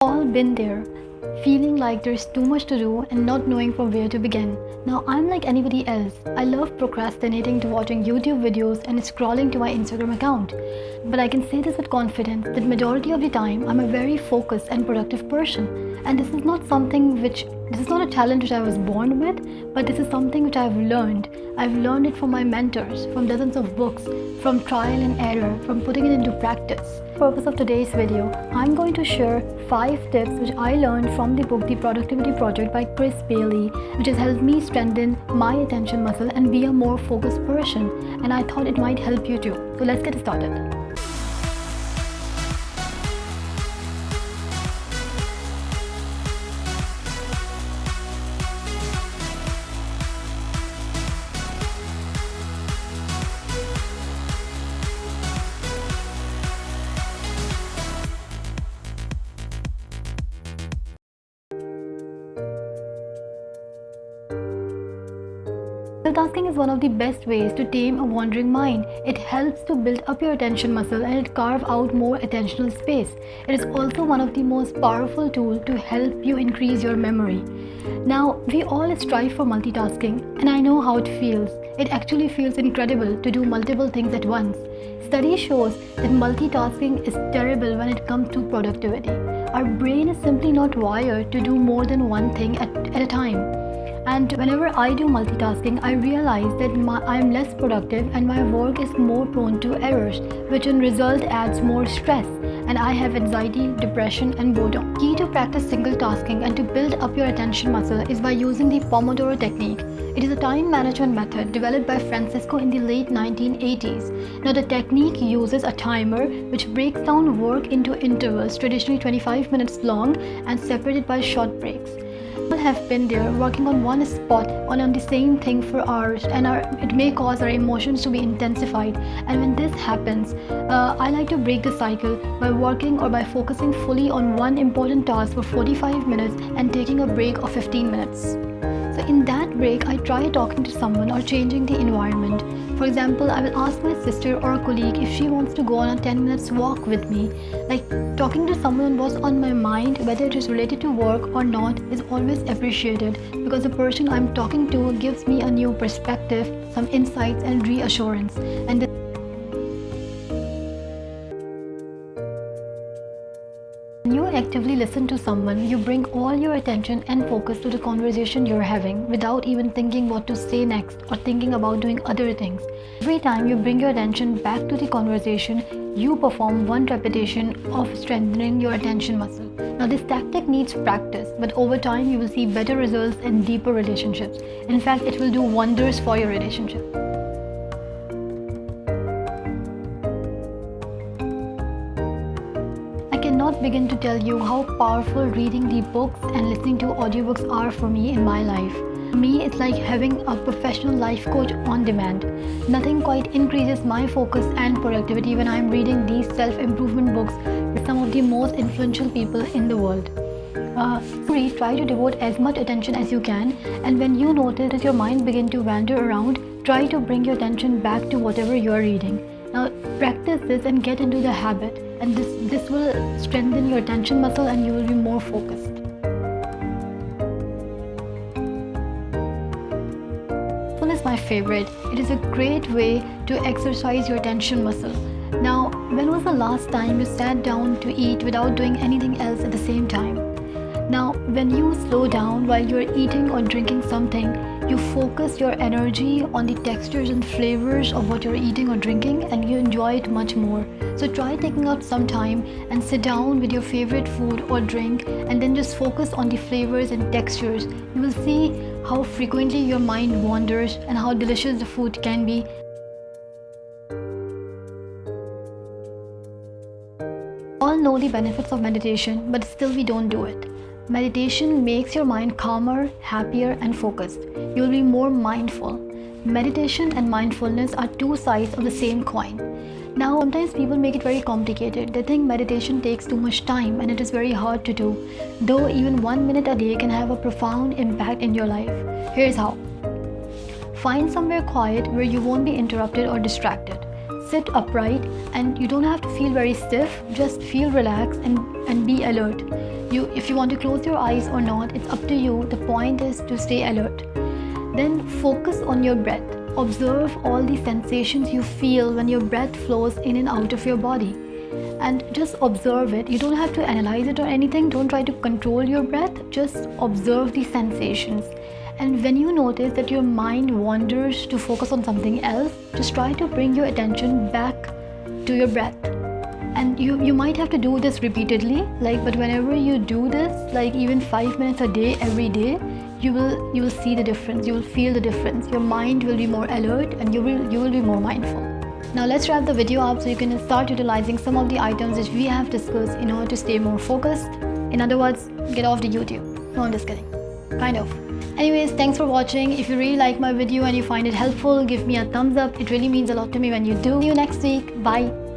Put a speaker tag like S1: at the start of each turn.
S1: All been there, feeling like there's too much to do and not knowing from where to begin. Now I'm like anybody else. I love procrastinating to watching YouTube videos and scrolling to my Instagram account. But I can say this with confidence that majority of the time I'm a very focused and productive person. And this is not a talent which I was born with, but this is something which I've learned. I've learned it from my mentors, from dozens of books, from trial and error, from putting it into practice. For the purpose of today's video, I'm going to share 5 tips which I learned from the book The Productivity Project by Chris Bailey, which has helped me strengthen my attention muscle and be a more focused person. And I thought it might help you too. So let's get started. Multitasking is one of the best ways to tame a wandering mind. It helps to build up your attention muscle and it carve out more attentional space. It is also one of the most powerful tools to help you increase your memory. Now, we all strive for multitasking, and I know how it feels. It actually feels incredible to do multiple things at once. Study shows that multitasking is terrible when it comes to productivity. Our brain is simply not wired to do more than one thing at a time. And whenever I do multitasking, I realize that I'm less productive and my work is more prone to errors, which in result adds more stress, and I have anxiety, depression and boredom. Key to practice single tasking and to build up your attention muscle is by using the Pomodoro technique. It is a time management method developed by Francisco in the late 1980s. Now the technique uses a timer which breaks down work into intervals, traditionally 25 minutes long and separated by short breaks. All have been there working on one spot on the same thing for hours, and it may cause our emotions to be intensified. And when this happens, I like to break the cycle by working or by focusing fully on one important task for 45 minutes and taking a break of 15 minutes. So in that break, I try talking to someone or changing the environment. For example, I will ask my sister or a colleague if she wants to go on a 10 minutes walk with me. Like, talking to someone was on my mind, whether it is related to work or not, is always appreciated because the person I'm talking to gives me a new perspective, some insights and reassurance. And when you actively listen to someone, you bring all your attention and focus to the conversation you're having without even thinking what to say next or thinking about doing other things. Every time you bring your attention back to the conversation, you perform one repetition of strengthening your attention muscle. Now this tactic needs practice, but over time you will see better results and deeper relationships. In fact, it will do wonders for your relationship. I cannot begin to tell you how powerful reading the books and listening to audiobooks are for me in my life. For me, it's like having a professional life coach on demand. Nothing quite increases my focus and productivity when I'm reading these self-improvement books with some of the most influential people in the world. Try to devote as much attention as you can, and when you notice that your mind begins to wander around, try to bring your attention back to whatever you are reading. Now practice this and get into the habit, and this will strengthen your attention muscle and you will be more focused. This one is my favorite. It is a great way to exercise your attention muscle. Now, when was the last time you sat down to eat without doing anything else at the same time? Now, when you slow down while you're eating or drinking something, you focus your energy on the textures and flavors of what you're eating or drinking, and you enjoy it much more. So try taking out some time and sit down with your favorite food or drink and then just focus on the flavors and textures. You will see how frequently your mind wanders and how delicious the food can be. We all know the benefits of meditation, but still we don't do it. Meditation makes your mind calmer, happier and focused. You will be more mindful. Meditation and mindfulness are two sides of the same coin. Now, sometimes people make it very complicated. They think meditation takes too much time and it is very hard to do. Though even 1 minute a day can have a profound impact in your life. Here's how. Find somewhere quiet where you won't be interrupted or distracted. Sit upright, and you don't have to feel very stiff, just feel relaxed and be alert. if you want to close your eyes or not, it's up to you. The point is to stay alert. Then focus on your breath. Observe all the sensations you feel when your breath flows in and out of your body. And just observe it. You don't have to analyze it or anything. Don't try to control your breath. Just observe the sensations. And when you notice that your mind wanders to focus on something else, just try to bring your attention back to your breath. And you might have to do this repeatedly, but whenever you do this, even 5 minutes a day, every day, you will see the difference. You will feel the difference. Your mind will be more alert and you will be more mindful. Now let's wrap the video up so you can start utilizing some of the items which we have discussed in order to stay more focused. In other words, get off the YouTube. No, I'm just kidding. Kind of. Anyways, thanks for watching. If you really like my video and you find it helpful, give me a thumbs up. It really means a lot to me when you do. See you next week. Bye.